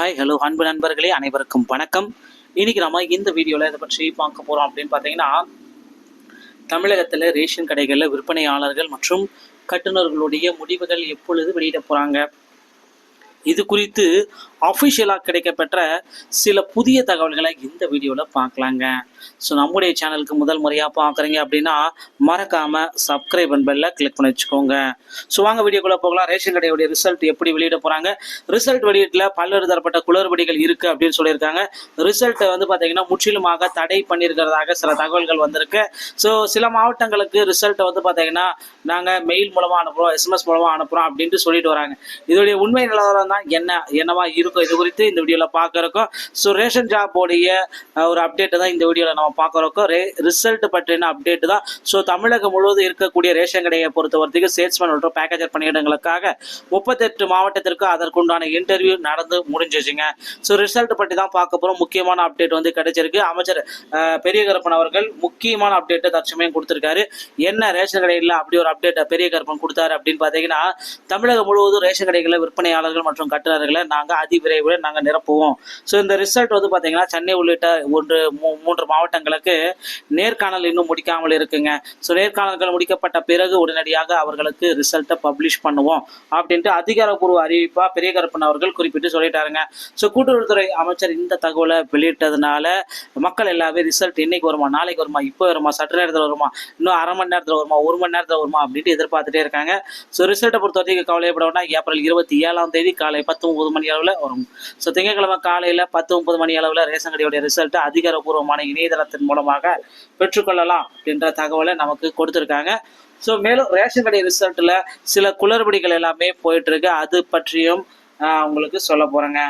Hi hello அன்பு நண்பர்களே, அனைவருக்கும் வணக்கம். இன்னைக்கு நம்ம இந்த வீடியோவில் இதை பற்றி பார்க்க போகிறோம் அப்படின்னு பார்த்தீங்கன்னா, தமிழகத்தில் ரேஷன் கடைகளில் விற்பனையாளர்கள் மற்றும் கட்டுநர்களுடைய முடிவுகள் எப்பொழுது வெளியிட போகிறாங்க, இது குறித்து அஃபிஷியலாக கிடைக்கப்பெற்ற சில புதிய தகவல்களை இந்த வீடியோவில் பார்க்கலாங்க. ஸோ நம்முடைய சேனலுக்கு முதல் முறையாக பார்க்குறீங்க அப்படின்னா மறக்காமல் சப்ஸ்கிரைப் அண்ட் பெல்ல கிளிக் பண்ணி வச்சுக்கோங்க. ஸோ வாங்க வீடியோக்குள்ளே போகலாம். ரேஷன் கடையுடைய ரிசல்ட் எப்படி வெளியிட போகிறாங்க, ரிசல்ட் வெளியீட்டில் பல்வேறு தரப்பட்ட குளறுபடிகள் இருக்குது அப்படின்னு சொல்லியிருக்காங்க. ரிசல்ட்டை வந்து பார்த்தீங்கன்னா முற்றிலுமாக தடை பண்ணியிருக்கிறதாக சில தகவல்கள் வந்திருக்கு. ஸோ சில மாவட்டங்களுக்கு ரிசல்ட்டை வந்து பார்த்தீங்கன்னா நாங்கள் மெயில் மூலமாக அனுப்புகிறோம், எஸ்எம்எஸ் மூலமாக அனுப்புகிறோம் அப்படின்ட்டு சொல்லிட்டு வராங்க. இதோடைய உண்மை நிலவரம் தான் என்னவா இருக்கும், இது குறித்து இந்த வீடியோவில் பார்க்குறோம். ஸோ ரேஷன் ஜாபோடைய ஒரு அப்டேட்டை தான் இந்த வீடியோவில் நம்ம பார்க்குறோம். ரிசல்ட் பற்றின அப்டேட் தான். ஸோ தமிழகம் முழுவதும் இருக்கக்கூடிய ரேஷன் கடையை பொறுத்தவரைக்கும் சேல்ஸ்மேன் மற்றும் பேக்கேஜர் பணியிடங்களுக்காக 38 மாவட்டத்திற்கு அதற்குண்டான இன்டர்வியூ நடந்து முடிஞ்சிச்சுங்க. ஸோ ரிசல்ட் பற்றி தான் பார்க்க போகிறோம். முக்கியமான அப்டேட் வந்து கிடைச்சிருக்கு. அமைச்சர் பெரிய கருப்பன் அவர்கள் முக்கியமான அப்டேட்டை தற்சமயம் கொடுத்திருக்காரு. என்ன ரேஷன் கடையில் அப்படி ஒரு அப்டேட்டை பெரிய கருப்பன் கொடுத்தாரு அப்படின்னு பார்த்தீங்கன்னா, தமிழகம் முழுவதும் ரேஷன் கடைகளில் விற்பனையாளர்கள் மற்றும் கட்டுநர்களை நாங்கள் அதிவிரைவில் நாங்கள் நிரப்புவோம். ஸோ இந்த ரிசல்ட் வந்து பார்த்தீங்கன்னா சென்னை உள்ளிட்ட 3 மாவட்டங்களுக்கு நேர்காணல் இன்னும் முடிக்காமல் இருக்குங்க. ஸோ நேர்காணல்கள் முடிக்கப்பட்ட பிறகு உடனடியாக அவர்களுக்கு ரிசல்ட்டை பப்ளிஷ் பண்ணுவோம் அப்படின்ட்டு அதிகாரப்பூர்வ அறிவிப்பா பெரிய கருப்பன் அவர்கள் குறிப்பிட்டு சொல்லிட்டாருங்க. ஸோ கூட்டுறவுத்துறை அமைச்சர் இந்த தகவலை வெளியிட்டதுனால மக்கள் எல்லாமே ரிசல்ட் இன்னைக்கு வருமா, நாளைக்கு வருமா, இப்போ வருமா, சற்று நேரத்தில் வருமா, இன்னும் அரை மணி நேரத்தில் வருமா, 1 மணி நேரத்தில் வருமா அப்படின்ட்டு எதிர்பார்த்துட்டே இருக்காங்க. ஸோ ரிசல்ட்டை பொறுத்த வரைக்கும் கவலைப்படணும்னா ஏப்ரல் 27 காலை 10:30 மணி அளவில் வரும். ஸோ திங்கட்கிழமை காலையில் 10:30 மணி அளவில் ரேஷன் கடையுடைய ரிசல்ட் அதிகாரப்பூர்வமான இணையதளத்தின் மூலமாக பெற்றுக்கொள்ளலாம் என்ற தகவலை நமக்கு கொடுத்துருக்காங்க. ஸோ மேலும் ரேஷன் கடை ரிசல்ட்டில் சில குளறுபடிகள் எல்லாமே போயிட்டு இருக்கு. அது பற்றியும் உங்களுக்கு சொல்ல போகிறேங்க.